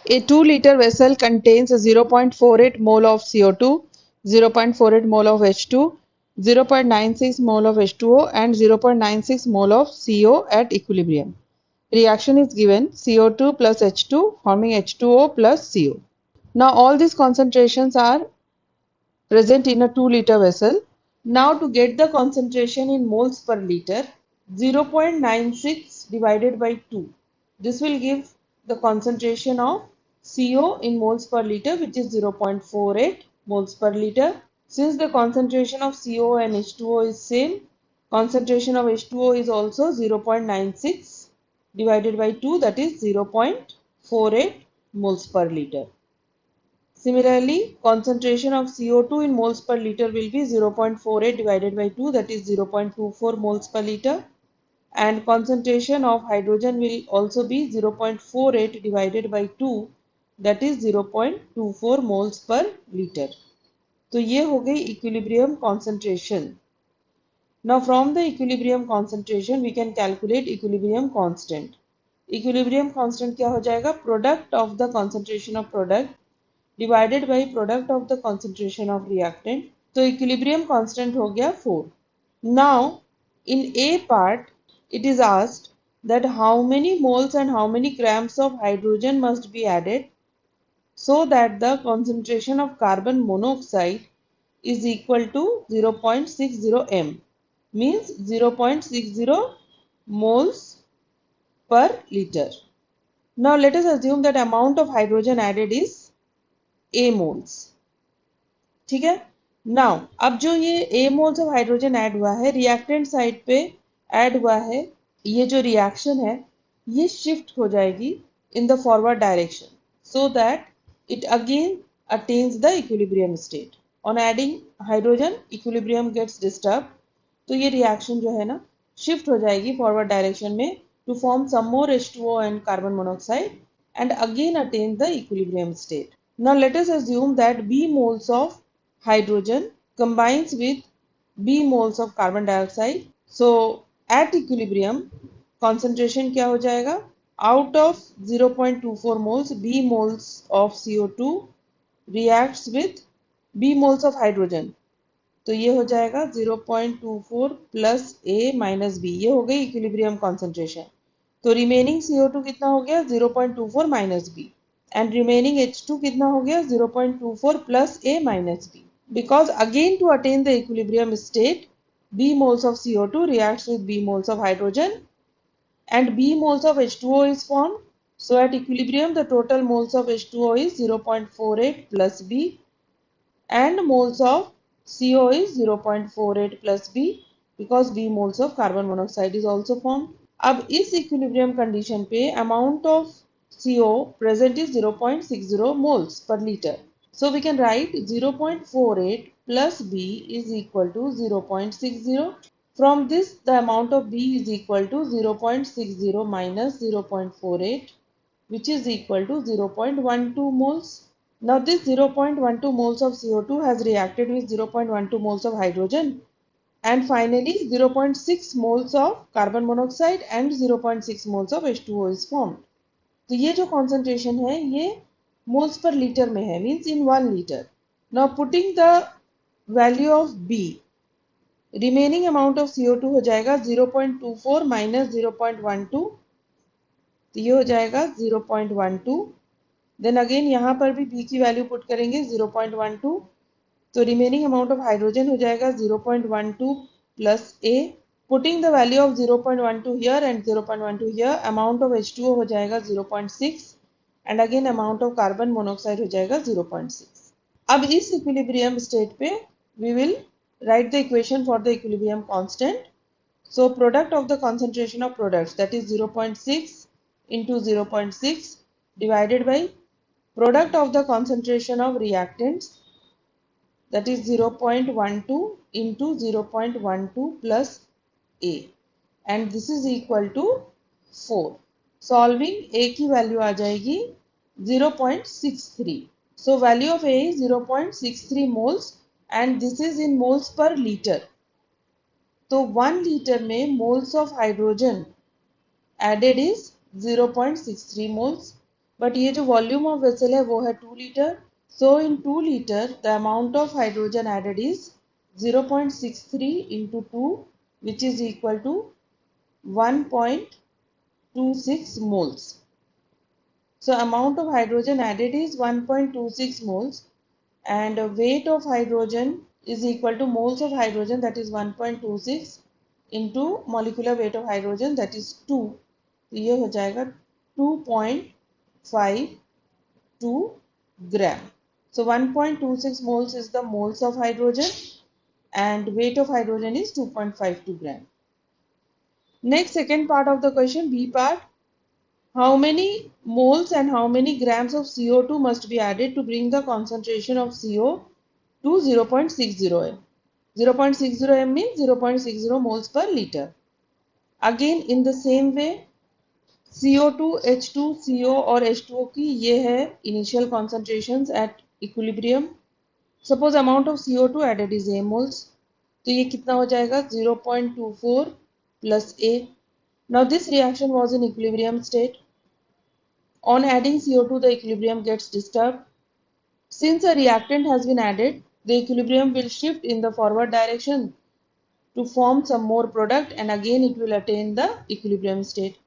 A 2-liter vessel contains 0.48 mole of CO2, 0.48 mole of H2, 0.96 mole of H2O and 0.96 mole of CO at equilibrium. Reaction is given CO2 plus H2 forming H2O plus CO. Now all these concentrations are present in a 2-liter vessel. Now to get the concentration in moles per liter, 0.96 divided by 2. This will give the concentration of CO in moles per liter, which is 0.48 moles per liter. Since the concentration of CO and H2O is same, concentration of H2O is also 0.96 divided by 2, that is 0.48 moles per liter. Similarly, concentration of CO2 in moles per liter will be 0.48 divided by 2, that is 0.24 moles per liter, and concentration of hydrogen will also be 0.48 divided by 2, that is 0.24 moles per liter. तो ये हो गई equilibrium concentration. Now from the equilibrium concentration we can calculate equilibrium constant. Equilibrium constant क्या हो जाएगा? Product of the concentration of product divided by product of the concentration of reactant. तो equilibrium constant हो गया 4. Now in A part it is asked that how many moles and how many grams of hydrogen must be added so that the concentration of carbon monoxide is equal to 0.60 m, means 0.60 moles per liter. Now let us assume that amount of hydrogen added is A moles. ठीक है. Now अब जो ये A moles of hydrogen add हुआ है reactant side पे add हुआ है, ये जो रिएक्शन है ये शिफ्ट हो जाएगी in the forward direction so that it again attains the equilibrium state. On adding hydrogen equilibrium gets disturb, तो ये रिएक्शन जो है ना शिफ्ट हो जाएगी फॉरवर्ड डायरेक्शन में to form some more H2O and carbon monoxide and again attain the equilibrium state. Now let us assume that B moles of hydrogen combines with B moles of carbon dioxide. So at equilibrium concentration क्या हो जाएगा? Out of 0.24 moles, B moles of CO2 reacts with B moles of hydrogen. तो ये हो जाएगा 0.24 plus A minus B, ये हो गई इक्विलिब्रियम कॉन्सेंट्रेशन. तो रिमेनिंग CO2 कितना हो गया? 0.24 minus B and remaining H2 कितना हो गया? 0.24 plus A minus B. Because again to attain the equilibrium state, B moles of CO2 reacts with B moles of hydrogen and B moles of H2O is formed. So at equilibrium the total moles of H2O is 0.48 plus B and moles of CO is 0.48 plus B because B moles of carbon monoxide is also formed. अब इस equilibrium condition पे amount of CO present is 0.60 moles per liter. So we can write 0.48 plus B is equal to 0.60. From this the amount of B is equal to 0.60 minus 0.48 which is equal to 0.12 moles. Now this 0.12 moles of CO2 has reacted with 0.12 moles of hydrogen and finally 0.6 moles of carbon monoxide and 0.6 moles of H2O is formed. तो ये जो concentration है ये moles per liter में है, means in 1 liter. Now putting the value of B, remaining amount of CO2 हो जाएगा 0.24 minus 0.12, तो ये हो जाएगा 0.12. देन अगेन यहाँ पर भी B की वैल्यू पुट करेंगे 0.12, तो रिमेनिंग अमाउंट ऑफ हाइड्रोजन हो जाएगा 0.12 plus A. Putting the value of 0.12 here and 0.12 here, amount of H2O हो जाएगा 0.6 and again amount of carbon monoxide हो जाएगा 0.6. अब इस इक्विलिब्रियम स्टेट पे we will write the equation for the equilibrium constant. So product of the concentration of products, that is 0.6 into 0.6 divided by product of the concentration of reactants, that is 0.12 into 0.12 plus A, and this is equal to 4. Solving A की value आ जाएगी 0.63. So value of A is 0.63 moles and this is in moles per liter. तो 1 liter में moles of hydrogen added is 0.63 moles but ये जो volume of vessel है वो है 2 litre. So in 2 litre the amount of hydrogen added is 0.63 into 2 which is equal to 1.26 moles. So amount of hydrogen added is 1.26 moles and weight of hydrogen is equal to moles of hydrogen, that is 1.26 into molecular weight of hydrogen, that is 2. तो ये हो जाएगा 2.52 gram. So 1.26 moles is the moles of hydrogen and weight of hydrogen is 2.52 gram. Next, second part of the question, B part. How many moles and how many grams of CO2 must be added to bring the concentration of CO to 0.60 m? 0.60 m means 0.60 moles per liter. Again, in the same way, CO2, H2, CO और H2O की ये है initial concentrations at equilibrium. Suppose amount of CO2 added is A moles. तो ये कितना हो जाएगा 0.24 plus A. Now this reaction was in equilibrium state. On adding CO2, the equilibrium gets disturbed. Since a reactant has been added, the equilibrium will shift in the forward direction to form some more product and again it will attain the equilibrium state.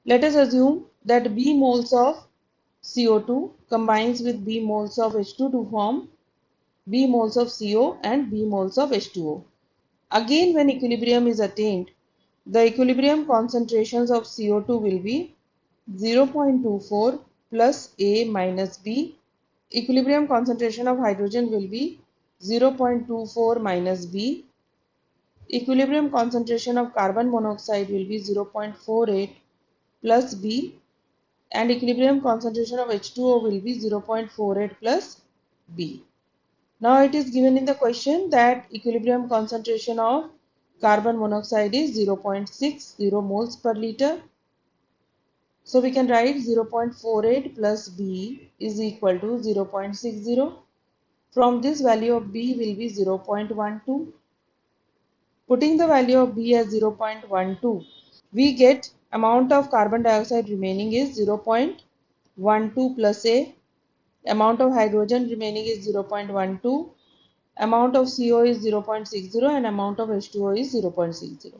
Let us assume that B moles of CO2 combines with B moles of H2 to form B moles of CO and B moles of H2O. Again, when equilibrium is attained, the equilibrium concentrations of CO2 will be 0.24 plus A minus B. Equilibrium concentration of hydrogen will be 0.24 minus B. Equilibrium concentration of carbon monoxide will be 0.48 plus B and equilibrium concentration of H2O will be 0.48 plus B. Now it is given in the question that equilibrium concentration of carbon monoxide is 0.60 moles per liter. So we can write 0.48 plus B is equal to 0.60. From this value of B will be 0.12. Putting the value of B as 0.12, we get amount of carbon dioxide remaining is 0.12 plus A, amount of hydrogen remaining is 0.12, amount of CO is 0.60 and amount of H2O is 0.60.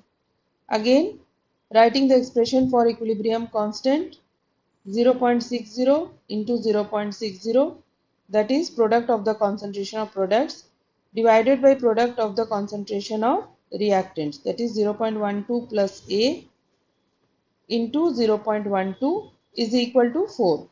Again, writing the expression for equilibrium constant, 0.60 into 0.60, that is product of the concentration of products divided by product of the concentration of reactants, that is 0.12 plus A into 0.12 is equal to 4.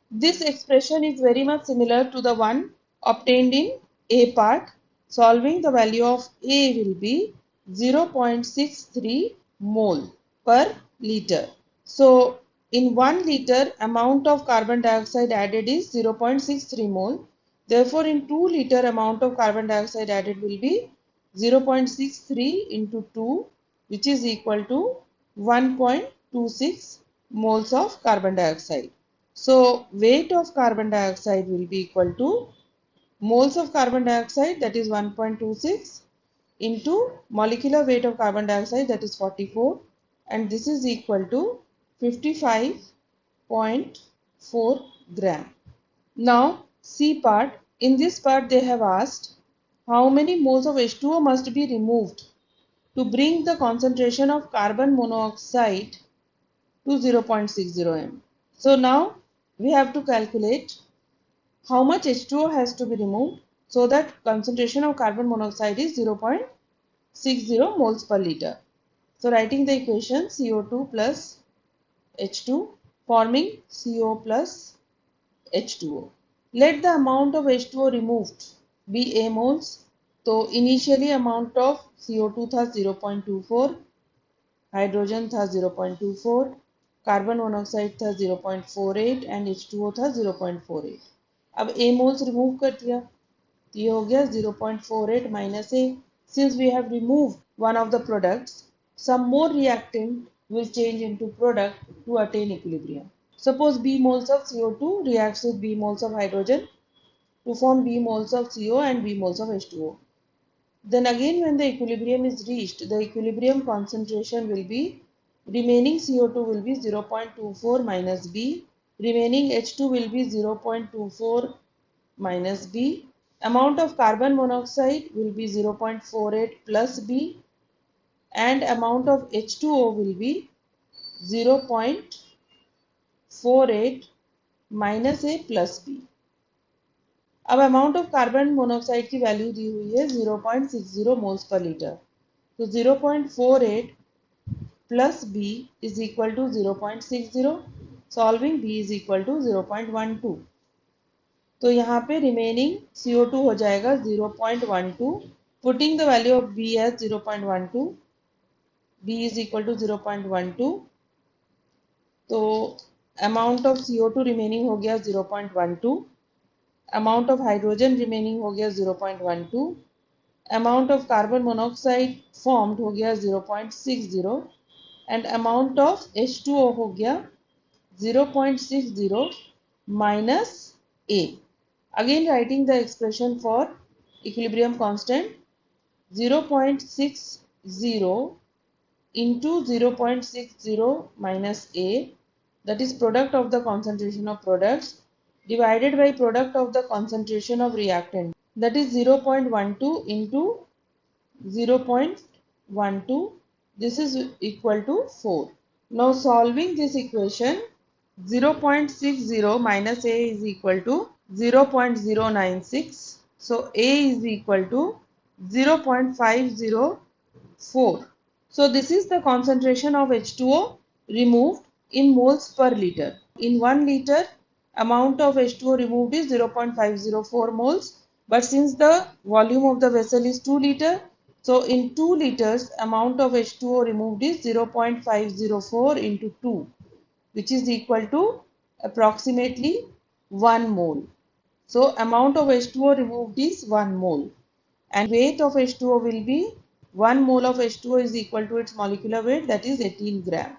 This expression is very much similar to the one obtained in A part. Solving, the value of A will be 0.63 mole per liter. So in 1 liter amount of carbon dioxide added is 0.63 mole. Therefore in 2 liter amount of carbon dioxide added will be 0.63 into 2, which is equal to 1.26 moles of carbon dioxide. So weight of carbon dioxide will be equal to moles of carbon dioxide, that is 1.26, into molecular weight of carbon dioxide, that is 44, and this is equal to 55.4 gram. Now C part. In this part they have asked how many moles of H2O must be removed to bring the concentration of carbon monoxide to 0.60 m. So now we have to calculate how much H2O has to be removed so that concentration of carbon monoxide is 0.60 moles per liter. So writing the equation CO2 plus H2 forming CO plus H2O. Let the amount of H2O removed be A moles. So initially amount of CO2 था 0.24, hydrogen था 0.24, carbon monoxide था 0.48 and H2O था 0.48. अब A moles remove कर दिया तो ये हो गया 0.48 minus A. Since we have removed one of the products, some more reactant will change into product to attain equilibrium. Suppose B moles of CO2 reacts with B moles of hydrogen to form B moles of CO and B moles of H2O. Then again when the equilibrium is reached, the equilibrium concentration will be remaining CO2 will be 0.24 minus B remaining H2 will be 0.24 minus B. Amount of carbon monoxide will be 0.48 plus B, and amount of H2O will be 0.48 minus A plus B. अब amount of carbon monoxide की value दी हुई है 0.60 moles per litre, तो 0.48 plus B is equal to 0.60, solving B is equal to 0.12. तो यहाँ पे remaining CO2 हो जाएगा 0.12. Putting the value of B as 0.12, B is equal to 0.12. तो अमाउंट ऑफ CO2 रिमेनिंग हो गया 0.12, अमाउंट ऑफ हाइड्रोजन रिमेनिंग हो गया 0.12, amount of carbon monoxide formed हो गया 0.60, एंड अमाउंट ऑफ H2O हो गया 0.60 minus A. Again writing the expression for equilibrium constant, 0.60 into 0.60 minus A, that is product of the concentration of products, divided by product of the concentration of reactant, that is 0.12 into 0.12, this is equal to 4. Now solving this equation, 0.60 minus A is equal to 0.096, so A is equal to 0.504. So this is the concentration of H2O removed in moles per liter. In 1 liter, amount of H2O removed is 0.504 moles, but since the volume of the vessel is 2 liter, so in 2 liters, amount of H2O removed is 0.504 into 2, which is equal to approximately 1 mole. So amount of H2O removed is 1 mole, and weight of H2O will be 1 mole of H2O is equal to its molecular weight, that is 18 gram.